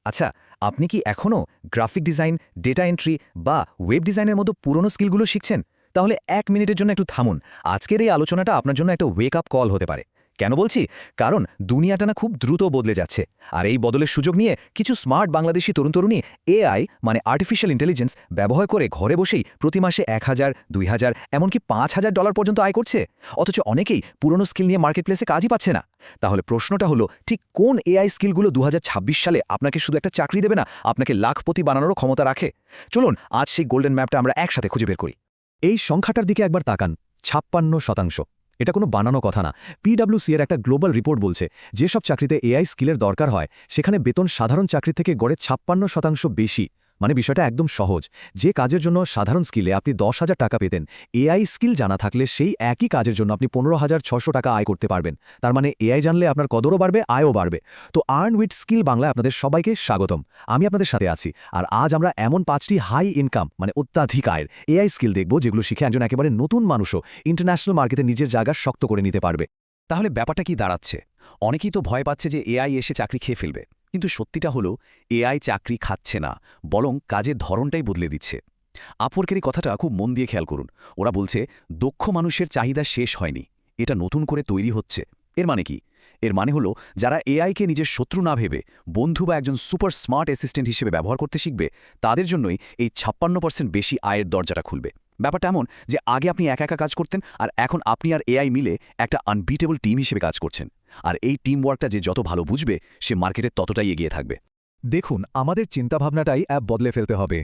আচ্ছা, আপনি কি এখনও গ্রাফিক ডিজাইন, ডেটা এন্ট্রি বা ওয়েব ডিজাইনের মতো পুরনো স্কিলগুলো শিখছেন? তাহলে 1 মিনিটের জন্য একটু থামুন। আজকের এই আলোচনাটা আপনার জন্য একটা ওয়েক আপ কল হতে পারে। কেন বলছি? কারণ দুনিয়াটা না খুব দ্রুত বদলে যাচ্ছে। আর এই বদলের সুযোগ নিয়ে কিছু স্মার্ট বাংলাদেশি তরুণ-তরুণী এআই মানে আর্টিফিশিয়াল ইন্টেলিজেন্স ব্যবহার করে ঘরে বসেই প্রতি মাসে ১,০০০, ২,০০০ এমনকি $৫,০০০ পর্যন্ত আয় করছে। অথচ অনেকেই পুরনো স্কিল নিয়ে মার্কেটপ্লেসে কাজই পাচ্ছে না। তাহলে প্রশ্নটা হলো, ঠিক কোন এআই স্কিলগুলো ২০২৬ সালে আপনাকে শুধু একটা চাকরি দেবে না, আপনাকে লাখপতি বানানোরও ক্ষমতা রাখে? চলুন আজ সেই গোল্ডেন ম্যাপটা আমরা একসাথে খুঁজে বের করি। এই সংখ্যাটার দিকে একবার তাকান, ৫৬%। এটা কোনো বানানো কথা না। পিডব্লিউসি এর একটা গ্লোবাল রিপোর্ট বলছে যেসব চাকরিতে এআই স্কিলের দরকার হয় সেখানে বেতন সাধারণ চাকরি থেকে গড়ে ৫৬% বেশি। মানে বিষয়টা একদম সহজ। যে কাজের জন্য সাধারণ স্কিলে আপনি ১০,০০০ টাকা পেতেন, এআই স্কিল জানা থাকলে সেই একই কাজের জন্য আপনি ১৫,৬০০ টাকা আয় করতে পারবেন। তার মানে এআই জানলে আপনার কদরও বাড়বে, আয়ও বাড়বে। তো আর্ন উইথ স্কিল বাংলায় আপনাদের সবাইকে স্বাগতম। আমি আপনাদের সাথে আছি। আর আজ আমরা এমন ৫টি হাই ইনকাম মানে অত্যাধিক আয়ের এআই স্কিল দেখব যেগুলো শিখে একজন একেবারে নতুন মানুষও ইন্টারন্যাশনাল মার্কেটে নিজের জায়গা শক্ত করে নিতে পারবে। তাহলে ব্যাপারটা কি দাঁড়াচ্ছে? অনেকেই তো ভয় পাচ্ছে যে এআই এসে চাকরি খেয়ে ফেলবে। কিন্তু সত্যিটা হলো, এআই চাকরি খাচ্ছে না, বরং কাজের ধরনটাই বদলে দিচ্ছে। আপওয়ার্কের এই কথাটা খুব মন দিয়ে খেয়াল করুন। ওরা বলছে দক্ষ মানুষের চাহিদা শেষ হয়নি, এটা নতুন করে তৈরি হচ্ছে। এর মানে কি? এর মানে হলো, যারা এআইকে নিজের শত্রু না ভেবে বন্ধু বা একজন সুপার স্মার্ট অ্যাসিস্ট্যান্ট হিসেবে ব্যবহার করতে শিখবে, তাদের জন্যই এই ৫৬% বেশি আয়ের দরজাটা খুলবে। ব্যাপারটা এমন যে আগে আপনি একা একা কাজ করতেন, আর এখন আপনি আর এআই মিলে একটা আনবিটেবল টিম হিসেবে কাজ করছেন। আর এই টিম ওয়ার্কটা যে যত ভালো বুঝবে, সে মার্কেটে ততটাই এগিয়ে থাকবে। দেখুন, আমাদের চিন্তাভাবনাটাই অ্যাপ বদলে ফেলতে হবে।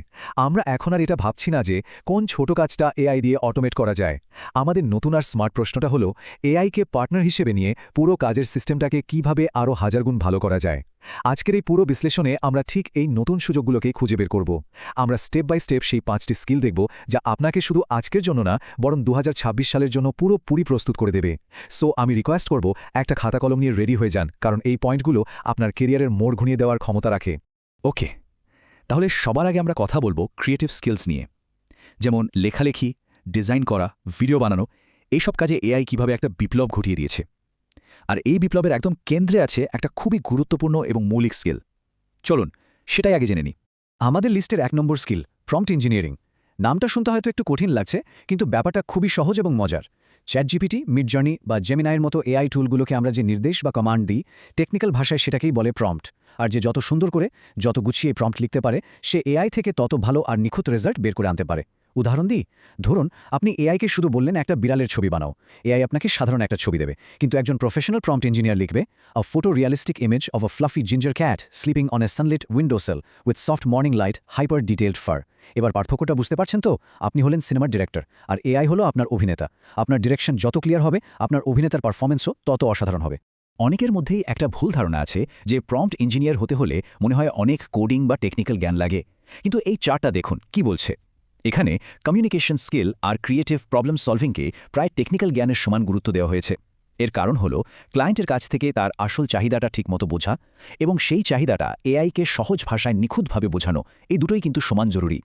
আমরা এখন আর এটা ভাবছি না যে কোন ছোট কাজটা এআই দিয়ে অটোমেট করা যায়। আমাদের নতুন আর স্মার্ট প্রশ্নটা হলো, এআইকে পার্টনার হিসেবে নিয়ে পুরো কাজের সিস্টেমটাকে কিভাবে আরও হাজারগুণ ভালো করা যায়। আজকের এই পুরো বিশ্লেষণে আমরা ঠিক এই নতুন সুযোগগুলোকেই খুঁজে বের করব। আমরা স্টেপ বাই স্টেপ সেই 5টি স্কিল দেখব যা আপনাকে শুধু আজকের জন্য না, বরং ২০২৬ সালের জন্য পুরোপুরি প্রস্তুত করে দেবে। সো আমি রিকোয়েস্ট করব, একটা খাতা কলম নিয়ে রেডি হয়ে যান, কারণ এই পয়েন্টগুলো আপনার কেরিয়ারের মোড় ঘুরিয়ে দেওয়ার ক্ষমতা রাখে। ওকে, তাহলে সবার আগে আমরা কথা বলবো ক্রিয়েটিভ স্কিলস নিয়ে। যেমন লেখালেখি, ডিজাইন করা, ভিডিও বানানো, এইসব কাজে এআই কিভাবে একটা বিপ্লব ঘটিয়ে দিয়েছে। আর এই বিপ্লবের একদম কেন্দ্রে আছে একটা খুবই গুরুত্বপূর্ণ এবং মৌলিক স্কিল। চলুন সেটাই আগে জেনে নিই। আমাদের লিস্টের ১ নম্বর স্কিল, প্রম্পট ইঞ্জিনিয়ারিং। নামটা শুনতে হয়তো একটু কঠিন লাগছে, কিন্তু ব্যাপারটা খুবই সহজ এবং মজার। চ্যাটজিপিটি, মিডজার্নি বা জেমিনাইয়ের মতো এআই টুলগুলোকে আমরা যে নির্দেশ বা কমান্ড দিই, টেকনিক্যাল ভাষায় সেটাকেই বলে প্রম্পট। আর যে যত সুন্দর করে, যত গুছিয়ে প্রম্পট লিখতে পারে, সে এআই থেকে তত ভালো আর নিখুঁত রেজাল্ট বের করে আনতে পারে। উদাহরণ দিই, ধরুন আপনি এআইকে শুধু বললেন একটা বিড়ালের ছবি বানাও, এআই আপনাকে সাধারণ একটা ছবি দেবে। কিন্তু একজন প্রফেশনাল প্রম্পট ইঞ্জিনিয়ার লিখবে, a photorealistic image of a fluffy ginger cat sleeping on a sunlit window sill with soft morning light, hyper detailed fur. এবার পার্থক্যটা বুঝতে পারছেন তো? আপনি হলেন সিনেমার ডিরেক্টর, আর এআই হলো আপনার অভিনেতা। আপনার ডিরেকশন যত ক্লিয়ার হবে, আপনার অভিনেতার পারফরমেন্সও তত অসাধারণ হবে। অনেকের মধ্যেই একটা ভুল ধারণা আছে যে প্রম্পট ইঞ্জিনিয়ার হতে হলে মনে হয় অনেক কোডিং বা টেকনিক্যাল জ্ঞান লাগে। কিন্তু এই চার্টটা দেখুন কি বলছে। এখানে কমিউনিকেশন স্কিল আর ক্রিয়েটিভ প্রবলেম সলভিংকে প্রায় টেকনিক্যাল জ্ঞানের সমান গুরুত্ব দেওয়া হয়েছে। এর কারণ হলো, ক্লায়েন্টের কাছ থেকে তার আসল চাহিদাটা ঠিকমতো বোঝা এবং সেই চাহিদাটা এআইকে সহজ ভাষায় নিখুঁতভাবে বোঝানো, এই দুটোই কিন্তু সমান জরুরি।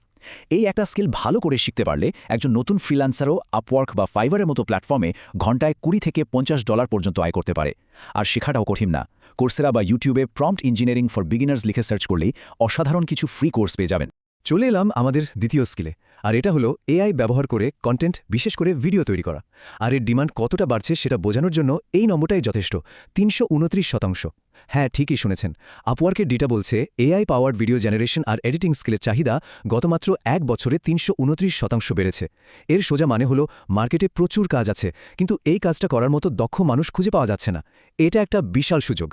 এই একটা স্কিল ভালো করে শিখতে পারলে একজন নতুন ফ্রিল্যান্সারও আপওয়ার্ক বা ফাইবারের মতো প্ল্যাটফর্মে ঘন্টায় $20 থেকে $50 পর্যন্ত আয় করতে পারে। আর শেখাটাও কঠিন না। কোর্সেরা বা ইউটিউবে প্রম্পট ইঞ্জিনিয়ারিং ফর বিগিনার্স লিখে সার্চ করলেই অসাধারণ কিছু ফ্রি কোর্স পেয়ে যাবেন। চলে এলাম আমাদের দ্বিতীয় স্কিলে, আর এটা হলো এআই ব্যবহার করে কন্টেন্ট, বিশেষ করে ভিডিও তৈরি করা। আর এর ডিমান্ড কতটা বাড়ছে সেটা বোঝানোর জন্য এই নম্বরটাই যথেষ্ট, ৩২৯%। হ্যাঁ, ঠিকই শুনেছেন। আপওয়ার্কের ডেটা বলছে এআই পাওয়ার্ড ভিডিও জেনারেশন আর এডিটিং স্কিলের চাহিদা গত মাত্র ১ বছরে ৩২৯% বেড়েছে। এর সোজা মানে হলো, মার্কেটে প্রচুর কাজ আছে, কিন্তু এই কাজটা করার মতো দক্ষ মানুষ খুঁজে পাওয়া যাচ্ছে না। এটা একটা বিশাল সুযোগ।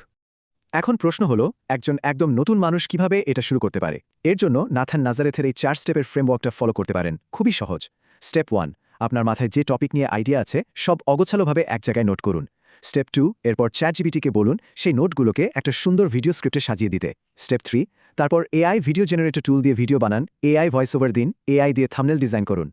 এখন প্রশ্ন হলো, একজন একদম নতুন মানুষ কিভাবে এটা শুরু করতে পারে? এর জন্য নাথান নাজারেথের এই 4 স্টেপের ফ্রেমওয়ার্কটা ফলো করতে পারেন। খুবই সহজ। স্টেপ 1, আপনার মাথায় যে টপিক নিয়ে আইডিয়া আছে সব অগোছালোভাবে এক জায়গায় নোট করুন। স্টেপ 2, এরপর চ্যাটজিপিটিকে বলুন সেই নোটগুলোকে একটা সুন্দর ভিডিও স্ক্রিপ্টে সাজিয়ে দিতে। স্টেপ 3, তারপর এআই ভিডিও জেনারেটর টুল দিয়ে ভিডিও বানান, এআই ভয়েস ওভার দিন, এআই দিয়ে থাম্বনেল ডিজাইন করুন।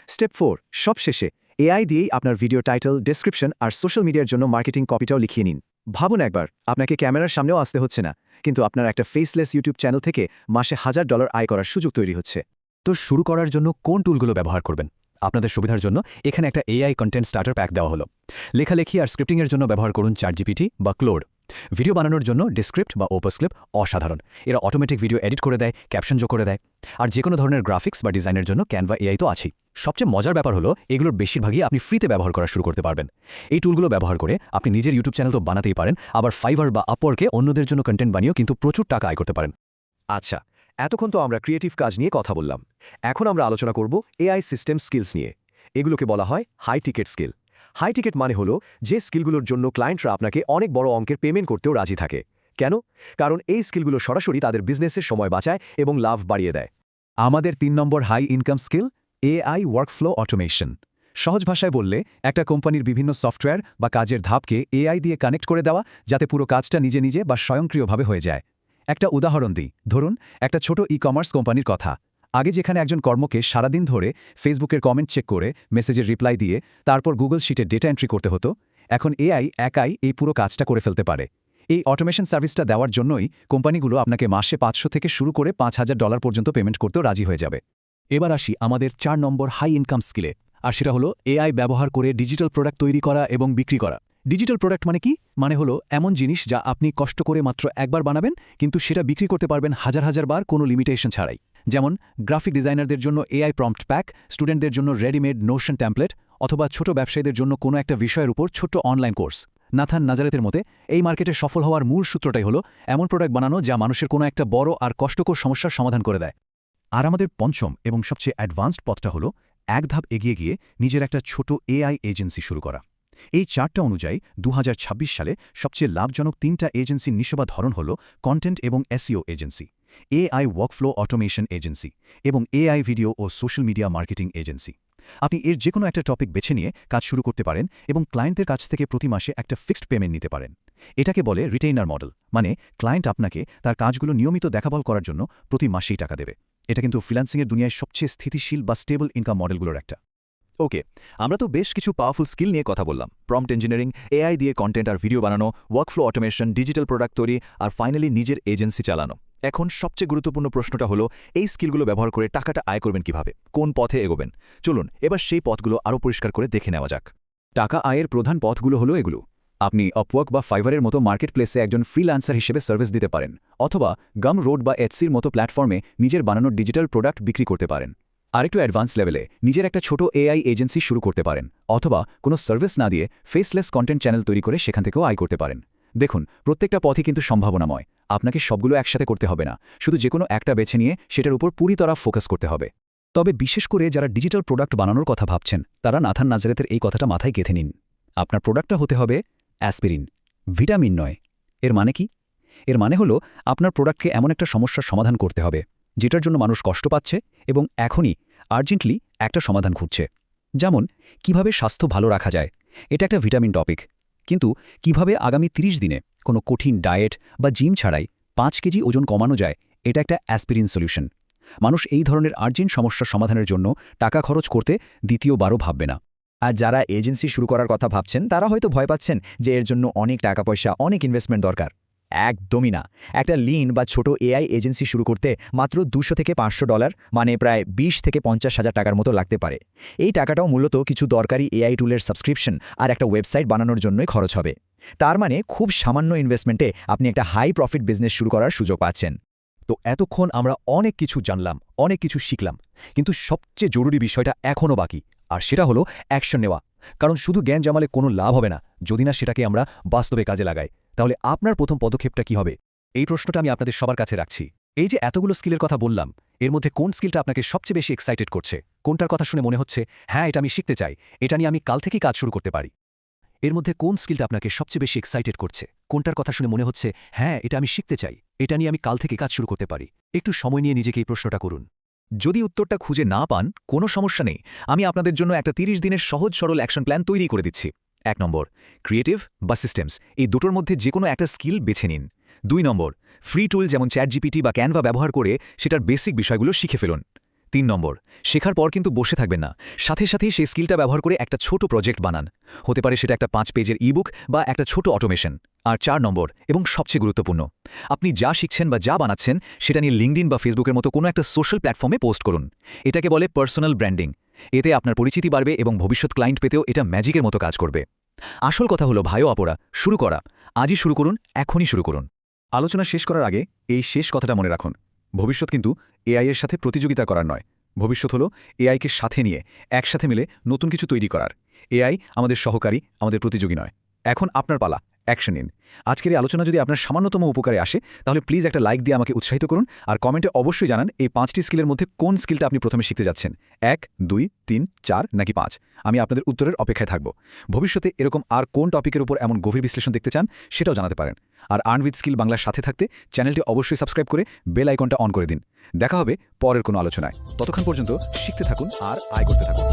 স্টেপ 4, সব শেষে এআই দিয়েই আপনার ভিডিও টাইটেল, ডেসক্রিপশন আর সোশ্যাল মিডিয়ার জন্য মার্কেটিং কপিটাও লিখিয়ে নিন। ভাবুন একবার, আপনাকে ক্যামেরার সামনেও আসতে হচ্ছে না, কিন্তু আপনার একটা ফেসলেস ইউটিউব চ্যানেল থেকে মাসে $1000 আয় করার সুযোগ তৈরি হচ্ছে। তো শুরু করার জন্য কোন টুলগুলো ব্যবহার করবেন? আপনাদের সুবিধার জন্য এখানে একটা এআই কন্টেন্ট স্টার্টার প্যাক দেওয়া হলো। লেখালেখি আর স্ক্রিপ্টিংয়ের জন্য ব্যবহার করুন চ্যাটজিপিটি বা ক্লোড। ভিডিও বানানোর জন্য ডিসক্রিপ্ট বা ওপারস্ক্রিপ্ট অসাধারণ। এরা অটোমেটিক ভিডিও এডিট করে দেয়, ক্যাপশন যোগ করে দেয়। আর যে কোনো ধরনের গ্রাফিক্স বা ডিজাইনের জন্য ক্যানভা এআই তো আছেই। সবচেয়ে মজার ব্যাপার হলো এগুলোর বেশিরভাগই আপনি ফ্রিতে ব্যবহার করা শুরু করতে পারবেন। এই টুলগুলো ব্যবহার করে আপনি নিজের ইউটিউব চ্যানেল তো বানাতেই পারেন, আবার ফাইভার বা আপওয়ার্কে অন্যদের জন্য কন্টেন্ট বানিয়েও কিন্তু প্রচুর টাকা আয় করতে পারেন। আচ্ছা, এতক্ষণ তো আমরা ক্রিয়েটিভ কাজ নিয়ে কথা বললাম। এখন আমরা আলোচনা করব এআই সিস্টেম স্কিলস নিয়ে। এগুলোকে বলা হয় high ticket skill. High ticket মানে হলো যে স্কিলগুলোর জন্য ক্লায়েন্টরা আপনাকে অনেক বড় অঙ্কের পেমেন্ট করতেও রাজি থাকে। কেন? কারণ এই স্কিলগুলো সরাসরি তাদের বিজনেসের সময় বাঁচায় এবং লাভ বাড়িয়ে দেয়। আমাদের ৩ নম্বর high income skill AI workflow automation. সহজ ভাষায় বললে একটা কোম্পানির বিভিন্ন সফটওয়্যার বা কাজের ধাপকে এআই দিয়ে কানেক্ট করে দেওয়া, যাতে পুরো কাজটা নিজে নিজে বা স্বয়ংক্রিয়ভাবে হয়ে যায়। একটা উদাহরণ দিই, ধরুন একটা ছোট ই-কমার্স কোম্পানির কথা। আগে যেখানে একজন কর্মকে সারাদিন ধরে ফেসবুকের কমেন্ট চেক করে মেসেজের রিপ্লাই দিয়ে তারপর গুগল শিটে ডেটা এন্ট্রি করতে হতো, এখন এআই একাই এই পুরো কাজটা করে ফেলতে পারে। এই অটোমেশন সার্ভিসটা দেওয়ার জন্যই কোম্পানিগুলো আপনাকে মাসে ৫০০ থেকে শুরু করে $৫,০০০ পর্যন্ত পেমেন্ট করতেও রাজি হয়ে যাবে। এবার আসি আমাদের ৪ নম্বর হাই ইনকাম স্কিলে, আর সেটা হলো এআই ব্যবহার করে ডিজিটাল প্রোডাক্ট তৈরি করা এবং বিক্রি করা। ডিজিটাল প্রোডাক্ট মানে কি? মানে হলো এমন জিনিস যা আপনি কষ্ট করে মাত্র একবার বানাবেন, কিন্তু সেটা বিক্রি করতে পারবেন হাজার হাজার বার কোনো লিমিটেশন ছাড়াই। যেমন গ্রাফিক ডিজাইনারদের জন্য এআই প্রম্পট প্যাক, স্টুডেন্টদের জন্য রেডিমেড নোশন টেমপ্লেট, অথবা ছোট ব্যবসায়ীদের জন্য কোনো একটা বিষয়ের উপর ছোট্ট অনলাইন কোর্স। নাথান নাজারেতের মতে এই মার্কেটে সফল হওয়ার মূল সূত্রটাই হলো এমন প্রোডাক্ট বানানো যা মানুষের কোনো একটা বড় আর কষ্টকর সমস্যার সমাধান করে দেয়। আর আমাদের পঞ্চম এবং সবচেয়ে অ্যাডভান্সড পথটা হলো এক ধাপ এগিয়ে গিয়ে নিজের একটা ছোট এআই এজেন্সি শুরু করা। এই চারটা অনুযায়ী ২০২৬ সালে সবচেয়ে লাভজনক ৩টা এজেন্সির নিঃস্ব ধরন হল কন্টেন্ট এবং SEO agency, AI workflow automation agency এবং এআই ভিডিও ও সোশ্যাল মিডিয়া মার্কেটিং এজেন্সি। আপনি এর যে কোনো একটা টপিক বেছে নিয়ে কাজ শুরু করতে পারেন এবং ক্লায়েন্টের কাছ থেকে প্রতি মাসে একটা ফিক্সড পেমেন্ট নিতে পারেন। এটাকে বলে রিটেইনার মডেল, মানে ক্লায়েন্ট আপনাকে তার কাজগুলো নিয়মিত দেখাবল করার জন্য প্রতি মাসেই টাকা দেবে। এটা কিন্তু ফ্রিল্যান্সিংয়ের দুনিয়ায় সবচেয়ে স্থিতিশীল বা স্টেবল ইনকাম মডেলগুলোর একটা। ওকে, আমরা তো বেশ কিছু পাওয়ারফুল স্কিল নিয়ে কথা বললাম। প্রম্পট ইঞ্জিনিয়ারিং, এআই দিয়ে কন্টেন্ট আর ভিডিও বানানো, ওয়ার্কফ্লো অটোমেশন, ডিজিটাল প্রোডাক্ট তৈরি, আর ফাইনালি নিজের এজেন্সি চালানো। এখন সবচেয়ে গুরুত্বপূর্ণ প্রশ্নটা হলো এই স্কিলগুলো ব্যবহার করে টাকাটা আয় করবেন কিভাবে, কোন পথে এগোবেন। চলুন এবার সেই পথগুলো আরও পরিষ্কার করে দেখে নেওয়া যাক। টাকা আয়ের প্রধান পথগুলো হলো এগুলো। আপনি আপওয়ার্ক বা ফাইভারের মতো মার্কেট প্লেসে একজন ফ্রিল্যান্সার হিসেবে সার্ভিস দিতে পারেন, অথবা গাম রোড বা এটসির মতো প্ল্যাটফর্মে নিজের বানানো ডিজিটাল প্রোডাক্ট বিক্রি করতে পারেন। আরেকটু অ্যাডভান্স লেভেলে নিজের একটা ছোট এআই এজেন্সি শুরু করতে পারেন, অথবা কোনো সার্ভিস না দিয়ে ফেসলেস কন্টেন্ট চ্যানেল তৈরি করে সেখান থেকেও আয় করতে পারেন। দেখুন, প্রত্যেকটা পথই কিন্তু সম্ভাবনাময়। আপনাকে সবগুলো একসাথে করতে হবে না, শুধু যে কোনো একটা বেছে নিয়ে সেটার উপর পুরি তরফ ফোকাস করতে হবে। তবে বিশেষ করে যারা ডিজিটাল প্রোডাক্ট বানানোর কথা ভাবছেন, তারা নাথান নাজারেতের এই কথাটা মাথায় গেঁথে নিন। আপনার প্রোডাক্টটা হতে হবে অ্যাসপিরিন, ভিটামিন নয়। এর মানে কি? এর মানে হলো আপনার প্রোডাক্টকে এমন একটা সমস্যার সমাধান করতে হবে যেটার জন্য মানুষ কষ্ট পাচ্ছে এবং এখনই আর্জেন্টলি একটা সমাধান খুঁজছে। যেমন কিভাবে স্বাস্থ্য ভালো রাখা যায়, এটা একটা ভিটামিন টপিক। কিন্তু কিভাবে আগামী ৩০ দিনে কোনো কঠিন ডায়েট বা জিম ছাড়াই ৫ কেজি ওজন কমানো যায়, এটা একটা অ্যাসপিরিন সলিউশন। মানুষ এই ধরনের আর্জেন্ট সমস্যার সমাধানের জন্য টাকা খরচ করতে দ্বিতীয়বারও ভাববে না। আর যারা এজেন্সি শুরু করার কথা ভাবছেন, তারা হয়তো ভয় পাচ্ছেন যে এর জন্য অনেক টাকা পয়সা, অনেক ইনভেস্টমেন্ট দরকার। একদমই না। একটা লিন বা ছোট এআই এজেন্সি শুরু করতে মাত্র $200 থেকে $500, মানে প্রায় 20 থেকে 50,000 টাকার মতো লাগতে পারে। এই টাকাটাও মূলত কিছু দরকারি এআই টুলের সাবস্ক্রিপশন আর একটা ওয়েবসাইট বানানোর জন্যই খরচ হবে। তার মানে খুব সামান্য ইনভেস্টমেন্টে আপনি একটা হাই প্রফিট বিজনেস শুরু করার সুযোগ পাচ্ছেন। তো এতক্ষণ আমরা অনেক কিছু জানলাম, অনেক কিছু শিখলাম, কিন্তু সবচেয়ে জরুরি বিষয়টা এখনও বাকি, আর সেটা হলো অ্যাকশন নেওয়া। কারণ শুধু জ্ঞান জমালে কোনো লাভ হবে না যদি না সেটাকে আমরা বাস্তবে কাজে লাগাই। তাহলে আপনার প্রথম পদক্ষেপটা কি হবে? এই প্রশ্নটা আমি আপনাদের সবার কাছে রাখছি। এই যে এতগুলো স্কিলের কথা বললাম, এর মধ্যে কোন স্কিলটা আপনাকে সবচেয়ে বেশি এক্সাইটেড করছে? কোনটার কথা শুনে মনে হচ্ছে হ্যাঁ, এটা আমি শিখতে চাই, এটা নিয়ে আমি কাল থেকেই কাজ শুরু করতে পারি? এর মধ্যে কোন স্কিলটা আপনাকে সবচেয়ে বেশি এক্সাইটেড করছে? কোনটার কথা শুনে মনে হচ্ছে হ্যাঁ, এটা আমি শিখতে চাই, এটা নিয়ে আমি কাল থেকে কাজ শুরু করতে পারি? একটু সময় নিয়ে নিজেকে এই প্রশ্নটা করুন। যদি উত্তরটা খুঁজে না পান, কোনো সমস্যা নেই। আমি আপনাদের জন্য একটা 30 দিনের সহজ সরল অ্যাকশন প্ল্যান তৈরি করে দিচ্ছি। 1 নম্বর, ক্রিয়েটিভ বা সিস্টেমস, এই দুটোর মধ্যে যে কোনো একটা স্কিল বেছে নিন। 2 নম্বর, ফ্রি টুল যেমন চ্যাটজিপিটি বা ক্যানভা ব্যবহার করে সেটার বেসিক বিষয়গুলো শিখে ফেলুন। 3 নম্বর, শেখার পর কিন্তু বসে থাকবেন না, সাথে সাথেই সেই স্কিলটা ব্যবহার করে একটা ছোট প্রজেক্ট বানান। হতে পারে সেটা একটা 5 পেজের ইবুক বা একটা ছোট অটোমেশন। আর 4 নম্বর এবং সবচেয়ে গুরুত্বপূর্ণ, আপনি যা শিখছেন বা যা বানাচ্ছেন সেটা নিয়ে লিঙ্কডইন বা ফেসবুকের মতো কোনো একটা সোশ্যাল প্ল্যাটফর্মে পোস্ট করুন। এটাকে বলে পার্সোনাল ব্র্যান্ডিং। এতে আপনার পরিচিতি বাড়বে এবং ভবিষ্যৎ ক্লায়েন্ট পেতেও এটা ম্যাজিকের মতো কাজ করবে। আসল কথা হলো ভাইও আপুরা, শুরু করা। আজই শুরু করুন, এখনই শুরু করুন। আলোচনা শেষ করার আগে এই শেষ কথাটা মনে রাখুন। ভবিষ্যৎ কিন্তু এআই এর সাথে প্রতিযোগিতা করার নয়। ভবিষ্যৎ হলো এআইকে সাথে নিয়ে একসাথে মিলে নতুন কিছু তৈরি করার। এআই আমাদের সহকারী, আমাদের প্রতিযোগী নয়। এখন আপনার পালা, অ্যাকশন নিন। আজকের এই আলোচনা যদি আপনার সামান্যতম উপকারে আসে তাহলে প্লিজ একটা লাইক দিয়ে আমাকে উৎসাহিত করুন, আর কমেন্টে অবশ্যই জানান এই 5টি স্কিলের মধ্যে কোন স্কিলটা আপনি প্রথমে শিখতে যাচ্ছেন। 1, 2, 3, 4 নাকি 5। আমি আপনাদের উত্তরের অপেক্ষায় থাকব। ভবিষ্যতে এরকম আর কোন টপিকের উপর এমন গভীর বিশ্লেষণ দেখতে চান সেটাও জানাতে পারেন। আর আর্ন উইথ স্কিল বাংলার সাথে থাকতে চ্যানেলটি অবশ্যই সাবস্ক্রাইব করে বেল আইকনটা অন করে দিন। দেখা হবে পরের কোনো আলোচনায়। ততক্ষণ পর্যন্ত শিখতে থাকুন আর আয় করতে থাকুন।